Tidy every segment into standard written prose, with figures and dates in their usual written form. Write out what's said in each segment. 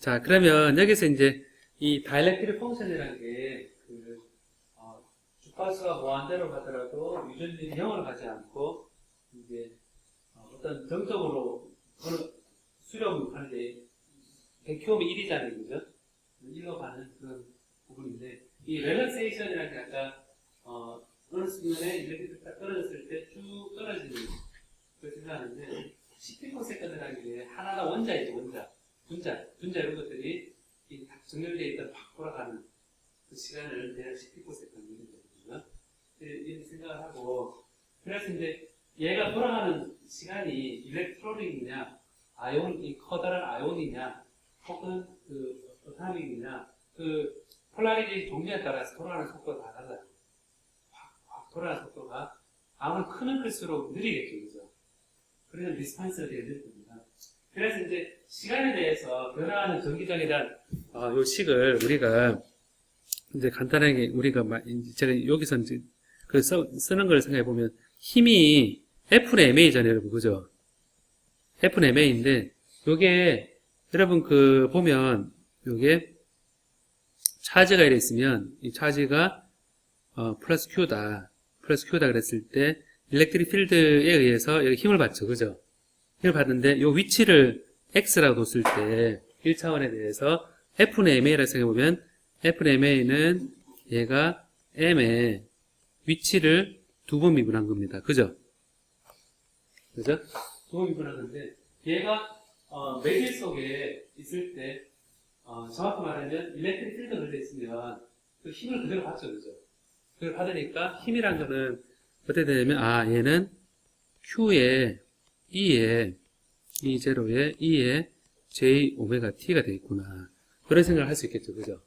자, 그러면 여기서 이제 이 다이렉트리 펑션이라는 게 주파수가 무한대로 가더라도 유전율이 0으로 가지 않고 이제 어떤 정적으로 어느 수렴하는데 100km면 1이잖아요, 그죠? 1로 가는 그런 부분인데 이 렐락세이션이라는 게 아까 어느 순간에 이렇게 딱 떨어졌을 때 쭉 떨어지는 걸 생각하는데 10피코세컨드라는 게 하나가 원자이죠, 원자. 분자 이런 것들이 정렬되어 있다 팍 돌아가는 그 시간을 대략 10피코세컨드 이거든요. 이렇게 생각을 하고 그래서 이제 얘가 돌아가는 시간이 일렉트로닉이냐 이 커다란 아이온이냐 혹은 그 어타믹이냐 그 폴라리티 종류에 따라서 돌아가는 속도가 다 달라요. 확 돌아가는 속도가 아무리 크면 클수록 느리겠죠, 그죠? 그래서 리스판스가 되게 느릴 겁니다. 그래서 이제 시간에 대해서 변화하는 전기장에 대한 요 식을 우리가 이제 간단하게 우리가 제가 여기서 이제 쓰는 걸 생각해 보면 힘이 F는 MA잖아요, 여러분, 그죠? F는 MA인데 요게 여러분 보면 요게 차지가 이래 있으면 이 차지가 플러스 Q다 그랬을 때 일렉트릭 필드에 의해서 여기 힘을 받죠, 그죠? 힘을 받는데 요 위치를 X라고 뒀을 때 1차원에 대해서 F는 MA라고 생각해보면 F는 MA는 얘가 M의 위치를 2번 미분한 겁니다. 그죠? 그죠? 2번 미분한 건데 얘가 매질 속에 있을 때 정확히 말하면 일렉트릭 필드가 걸려있으면 그 힘을 그대로 받죠, 그죠? 그걸 받으니까 힘이란 거는 어떻게 되냐면 얘는 Q에 E에 E0에 E에 J 오메가 T가 되어 있구나. 그런 생각을 할 수 있겠죠, 그죠?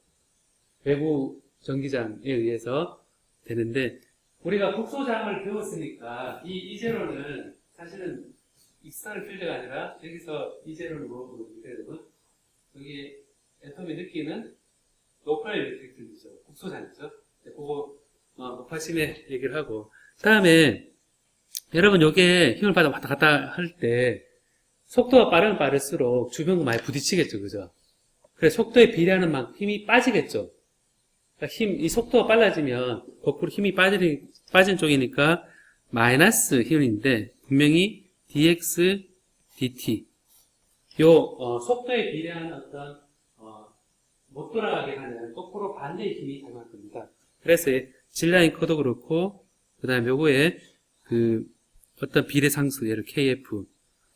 외부 전기장에 의해서 되는데 우리가 국소장을 배웠으니까 이 E0는 사실은 익스터널 필드가 아니라 여기서 E0를 물어보면 여기 애톰이 느끼는 로컬 일렉트릭 필드죠. 국소장이죠. 그거 목파심에 얘기를 하고 다음에 여러분 요게 힘을 받아 왔다 갔다 할 때 속도가 빠르면 빠를수록 주변과 많이 부딪히겠죠, 그죠? 그래서 속도에 비례하는 만큼 힘이 빠지겠죠. 그러니까 이 속도가 빨라지면 거꾸로 힘이 빠진 쪽이니까 마이너스 힘인데 분명히 dx, dt 속도에 비례하는 어떤 못 돌아가게 하는 거꾸로 반대의 힘이 작용할 겁니다. 그래서 질라인 커도 그렇고 그 다음에 요거에 어떤 비례 상수 예를 kf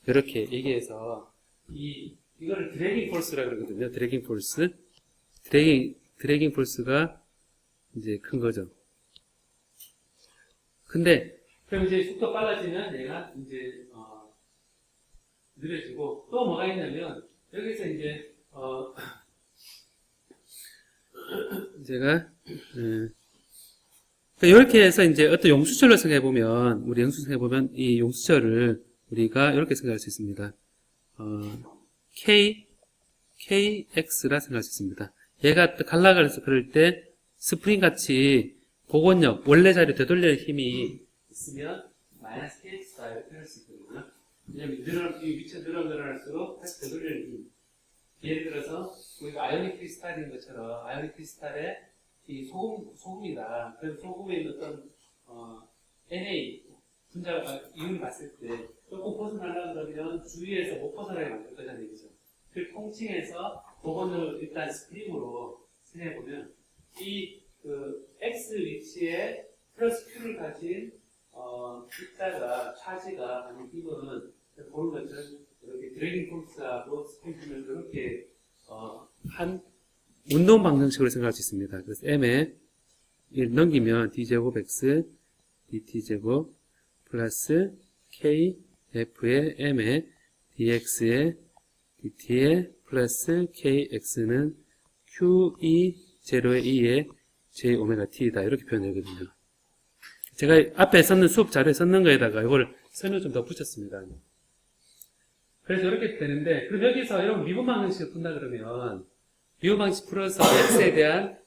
이렇게 얘기해서 이거를 드래깅 폴스라 그러거든요. 드래깅 폴스. 드래깅 폴스가 이제 큰 거죠. 근데 그럼 이제 속도 빨라지면 얘가 이제 느려지고 또 뭐가 있냐면 여기서 이제 제가 이렇게 해서 이제 어떤 용수철로 생각해보면 우리 이 용수철을 우리가 이렇게 생각할 수 있습니다. KX라 생각할 수 있습니다. 얘가 갈라가서 그럴 때 스프링 같이 복원력, 원래 자리로 되돌릴 힘이 있으면 마이너스 KX다 이렇게 할 수 있거든요. 왜냐면 이 위치가 늘어날수록 다시 되돌리는 힘. 예를 들어서 우리가 아이오닉 크리스탈인 것처럼 아이오닉 크리스탈에 이 소금이다. 그래서 소금의 어떤 Na 이윤을 봤을 때 조금 벗어나려고 그러면 주위에서 못 벗어나게 만들 거잖아요, 그죠? 그 통칭해서 그거는 일단 스프링으로 생각해보면 X 위치에 플러스 Q를 가진 입자가 차지가 아닌 힘은 보는 것처럼 이렇게 드래깅 폴스하고 스프링을 이렇게 한 운동 방정식으로 생각할 수 있습니다. 그래서 M에 넘기면 D제곱 X DT제곱 플러스 K F에 M에 DX에 DT에 플러스 KX는 QE 제로의 E에 J 오메가 T다 이렇게 표현하거든요. 제가 앞에 썼는 수업 자료에 썼는 거에다가 이걸 설명 좀 더 붙였습니다. 그래서 이렇게 되는데 그럼 여기서 여러분 미분 방정식을 푼다 그러면 미분 방식 풀어서 X에 대한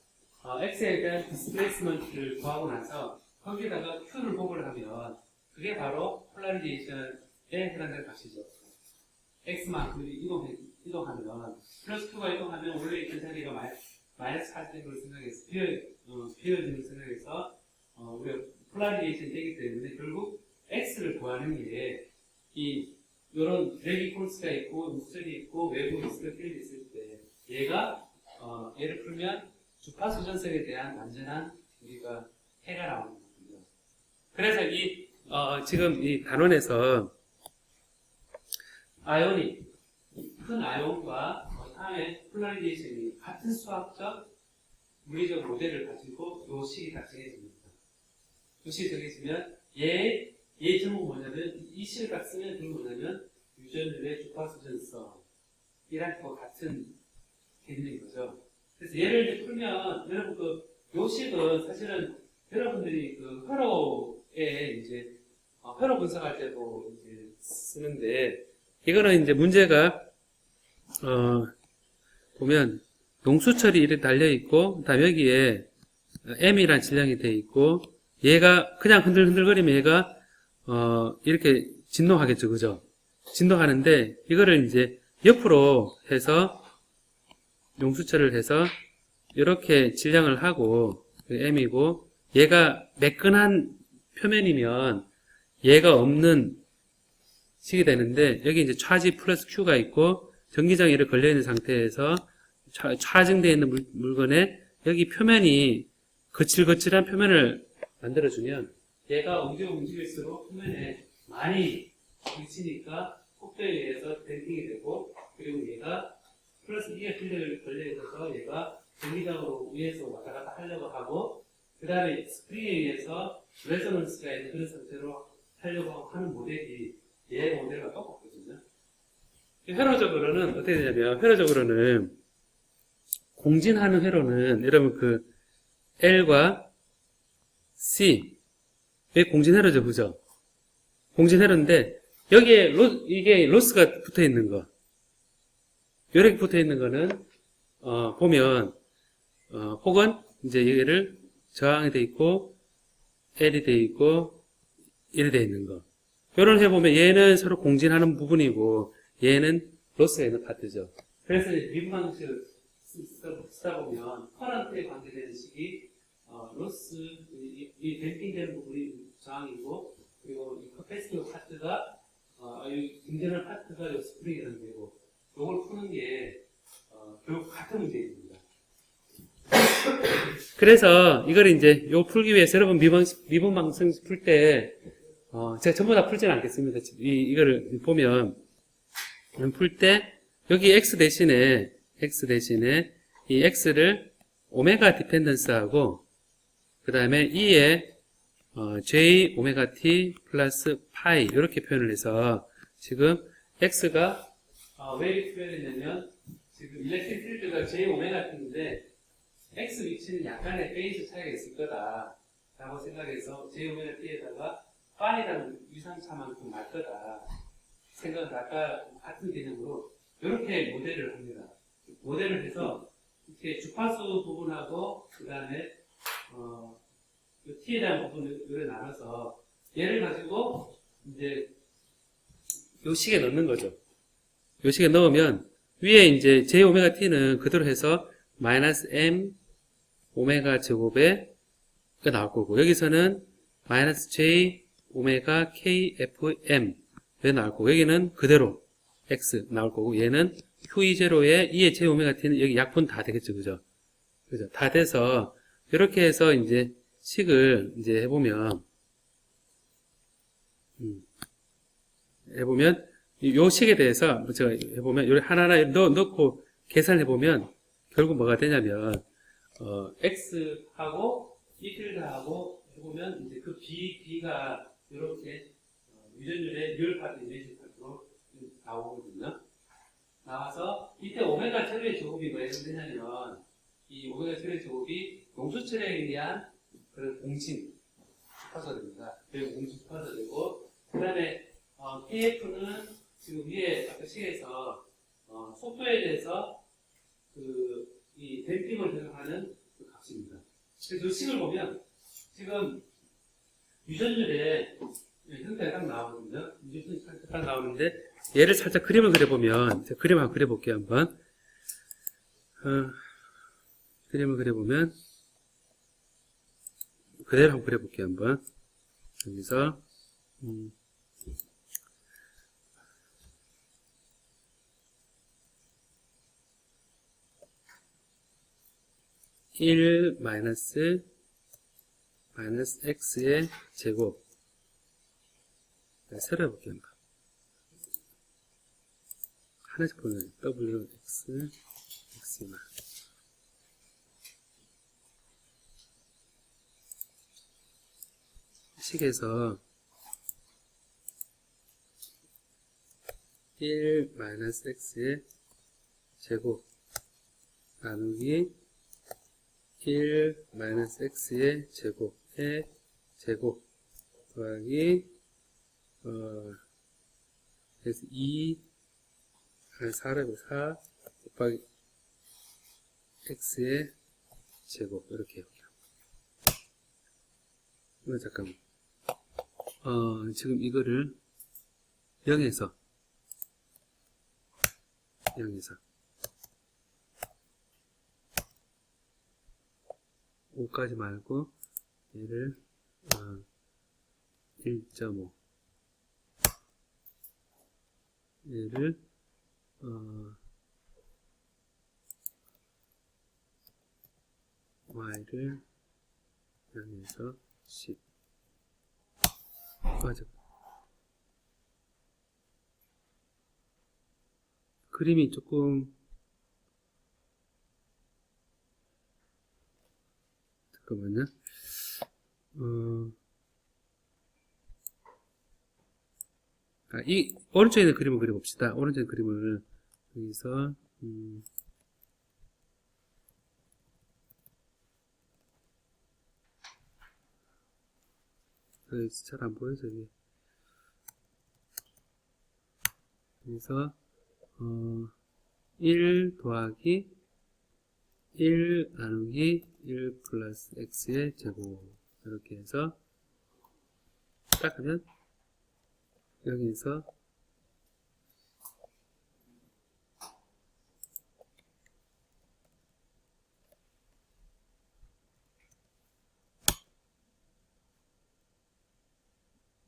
디스플레이스먼트를 구하고 나서 거기다가 Q를 보고를 하면 그게 바로 폴라리제이션에 해당되는 값이죠. X만큼 이동해 이동하면, 플러스 Q가 이동하면 원래 있던 자리가 마이너스 4된 걸 생각해서, 비어지는 생각해서, 우리가 폴라리제이션이 되기 때문에 결국 X를 구하는 게, 요런 드래기 폴스가 있고, 목소리 있고, 외부 미스가 필드 있을 때, 얘를 풀면 주파수 전성에 대한 완전한 우리가 해가 나오는 거거든요. 그래서 지금 이 단원에서 아이온이, 큰 아이온과 다음에 폴라리제이션이 같은 수학적, 물리적 모델을 가지고 요 식이 다 정해집니다. 요 식이 정해지면 얘 제목은 뭐냐면, 이 식을 딱 쓰면 그게 뭐냐면, 유전율의 주파수 전성이랑 같은 개념인 거죠. 그래서 얘를 이제 풀면, 여러분 요 식은 사실은 여러분들이 회로에 이제, 회로 분석할 때도 이제 쓰는데, 이거는 이제 문제가, 보면, 농수철이 이렇게 달려있고, 그 다음 여기에 M이란 질량이 돼 있고, 얘가 그냥 흔들흔들거리면 얘가, 이렇게 진동하겠죠. 그죠? 진동하는데, 이거를 이제 옆으로 해서, 용수철을 해서, 이렇게 질량을 하고, M이고, 얘가 매끈한 표면이면, 얘가 없는 식이 되는데, 여기 이제 차지 플러스 Q가 있고, 전기장이 이렇게 걸려있는 상태에서, 차징되어 있는 물건에, 여기 표면이 거칠거칠한 표면을 만들어주면, 얘가 움직일수록 표면에 많이 미치니까 속도에 의해서 댐핑이 되고, 그리고 얘가 플러스 E가 걸려있어서 얘가 전기장으로 위에서 왔다 갔다 하려고 하고, 그 다음에 스프링에 의해서 레저넌스가 있는 그런 상태로 하려고 하는 모델이 얘 모델과 똑같거든요. 회로적으로는 어떻게 되냐면, 회로적으로는 공진하는 회로는 여러분 L과 C, 왜 공진회로죠, 그죠? 공진회로인데, 여기에 이게 로스가 붙어 있는 거. 이렇게 붙어 있는 거는, 보면, 혹은, 이제 얘를 저항이 돼 있고, L이 돼 있고, 이렇게 돼 있는 거. 요런 해보면 얘는 서로 공진하는 부분이고, 얘는 로스가 있는 파트죠. 그래서 미분 방식을 쓰다 보면, 커런트에 관계되는 식이, 로스, 이 댐핑되는 부분이 저항이고, 그리고 이 커패시티브 파트가, 이 김전할 파트가 이 스프링이라는 되고, 요걸 푸는 게, 결국 같은 문제입니다. 그래서 이걸 이제 요 풀기 위해서 여러분 미분 방식 풀 때, 제가 전부 다 풀지는 않겠습니다. 이거를 보면, 풀 때, 여기 X 대신에 이 X를 오메가 디펜던스하고, 그 다음에 E에 J 오메가 T 플러스 파이 이렇게 표현을 해서 지금 X가 왜 이렇게 표현했냐면 지금 일렉트릭 필드가 J 오메가 T인데 X 위치는 약간의 페이스 차이가 있을 거다 라고 생각해서 J 오메가 T에다가 파이라는 위상차만큼 날 거다 생각을 아까 같은 개념으로 이렇게 모델을 합니다. 모델을 해서 이렇게 주파수 부분하고 그 다음에 T에 대한 부분을 나눠서 얘를 가지고 이제 요 식에 넣는 거죠. 요 식에 넣으면 위에 이제 j 오메가 t는 그대로 해서 마이너스 m 오메가 제곱에 나올 거고 여기서는 마이너스 j 오메가 k f m 에 나올 거고 여기는 그대로 x 나올 거고 얘는 q20에 2의 j 오메가 t는 여기 약분 다 되겠죠, 그죠? 그죠? 다 돼서 이렇게 해서 이제 식을 이제 해보면 요 식에 대해서 제가 해보면 요리 하나하나 넣고 계산해보면 결국 뭐가 되냐면 x하고 이 필드하고 해보면 이제 그 b가 이렇게 유전율의 듀얼 파트 이미지 파트로 나오거든요. 나와서 이때 오메가 제로의 제곱이 뭐 되냐면 이 오메가 제로의 제곱이 용수철에 의한 그런 공진 주파수가 됩니다. 그리고 공진 주파수가 되고 그 다음에 KF는 지금 위에 아까 식에서 속도에 대해서 이 댐핑을 대응하는 그 값입니다. 그래서 이 식을 보면 지금 유전율의 형태가 딱 나오거든요. 유전율 형태가 딱 나오는데 얘를 살짝 그림을 그려보면, 그림 한번 그려볼게요, 한번. 그림을 그려보면, 그대로 한번 그려볼게요, 한번. 여기서, 1 마이너스 x의 제곱. 새로 해볼게요, 한번. 하나씩 보면 w x x만 식에서 1 마이너스 x의 제곱 나누기 1 마이너스 x의 제곱의 제곱 더하기 그래서 4를 4 곱하기 x의 제곱 이렇게 해요. 잠깐만. 지금 이거를 0에서 5까지 말고 얘를 1.5 얘를 y를 0에서 10 맞아. 그림이 조금 잠깐만요. 이 오른쪽에 있는 그림을 그려봅시다. 오른쪽에 있는 그림을 여기서 잘 안 보여 저기. 여기서 1 더하기 1 나누기 1 플러스 x의 제곱 이렇게 해서 딱 하면 여기서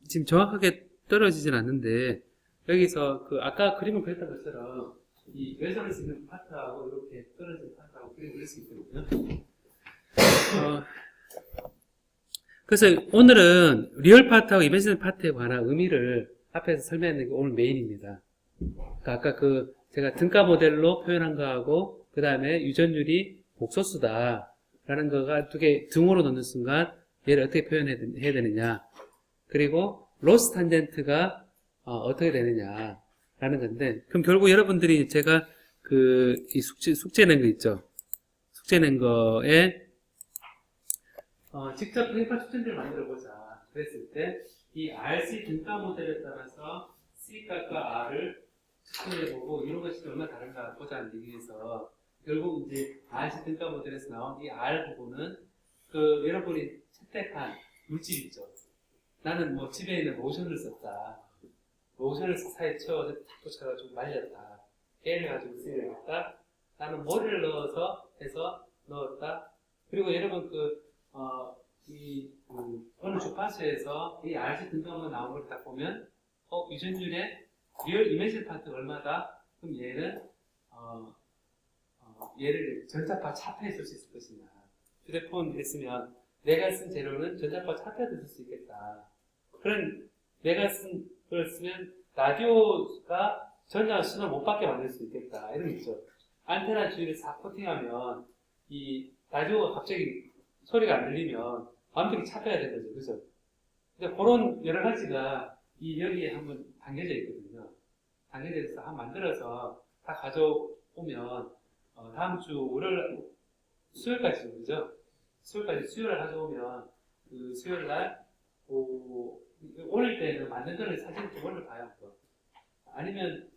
지금 정확하게 떨어지진 않는데 여기서 그 아까 그림을 그렸던 것처럼 이 외선을 쓰는 파트하고 이렇게 떨어진 파트하고 그림을 그릴 수 있거든요. 그래서 오늘은 리얼 파트하고 이미지널 파트에 관한 의미를 앞에서 설명했는 게 오늘 메인입니다. 그러니까 아까 제가 등가 모델로 표현한 거하고 그 다음에 유전율이 복소수다 라는 거가 두 개 등으로 넣는 순간 얘를 어떻게 표현해야 되느냐, 그리고 로스 탄젠트가 어떻게 되느냐 라는 건데, 그럼 결국 여러분들이 제가 이 숙제 낸 거 있죠. 숙제 낸 거에 직접 행파 추천들을 만들어 보자 그랬을 때 이 RC 등가 모델에 따라서 C값과 R을 측정해 보고 이런 것이 얼마나 다른가 보자는 얘기에서 결국 이제 RC 등가 모델에서 나온 이 R 부분은 여러분이 채택한 물질 있죠. 나는 뭐 집에 있는 로션을 썼다. 로션을 사이에 채워서 탁 붙여가지고 말렸다. 깨를 가지고 쓰여야겠다. 나는 머리를 넣어서 해서 넣었다. 그리고 여러분 어느 주파수에서 이 RC 등가만 나온 걸 딱 보면 유전율의 리얼 이미지 파트가 얼마다? 그럼 얘는 얘를 전자파 차트에 쓸 수 있을 것이냐. 휴대폰 했으면 내가 쓴 재료는 전자파 차트에도 쓸 수 있겠다. 그런 내가 쓴 걸 쓰면 라디오가 전자 신호를 못 받게 만들 수 있겠다. 이런 거 있죠. 안테나 주위를 싹 코팅하면 이 라디오가 갑자기 소리가 안 들리면 완벽히 잡혀야 되는 거죠. 그죠? 근데 그런 여러 가지가 여기에 한번 담겨져 있거든요. 담겨져 있어서 한번 만들어서 다 가져오면 다음 주 수요일까지, 그죠? 수요일을 가져오면 그 수요일 날 올릴 때는 만든 거를 사진 두 번을 봐요. 아니면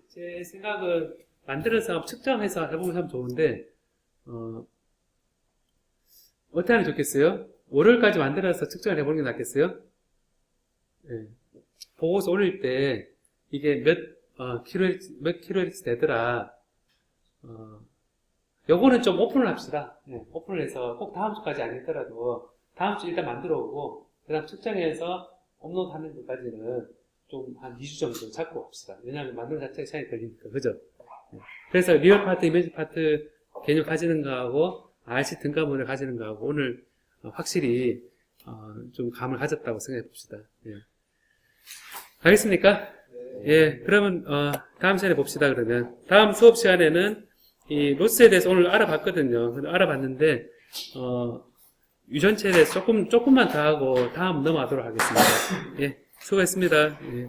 제 생각은 만들어서 측정해서 해보면 참 좋은데 어떻게 하면 좋겠어요? 월요일까지 만들어서 측정을 해보는 게 낫겠어요? 네. 보고서 올릴 때 이게 몇 킬로헤르츠 되더라. 요거는 좀 오픈을 합시다. 네, 오픈을 해서 꼭 다음 주까지 아니더라도 다음 주 일단 만들어 오고, 그 다음 측정해서 업로드 하는 것까지는 좀 한 2주 정도 잡고 합시다. 왜냐하면 만드는 자체가 시간이 걸리니까. 그죠? 네. 그래서 리얼 파트, 이미지 파트 개념 가지는 거하고, RC 등가문을 가지는 거하고, 오늘 확실히 좀 감을 가졌다고 생각해 봅시다. 예. 알겠습니까? 예, 그러면 다음 시간에 봅시다. 그러면 다음 수업 시간에는 이 로스에 대해서 오늘 알아봤거든요. 알아봤는데 유전체에 대해서 조금만 더 하고 다음 넘어가도록 하겠습니다. 예, 수고했습니다. 예.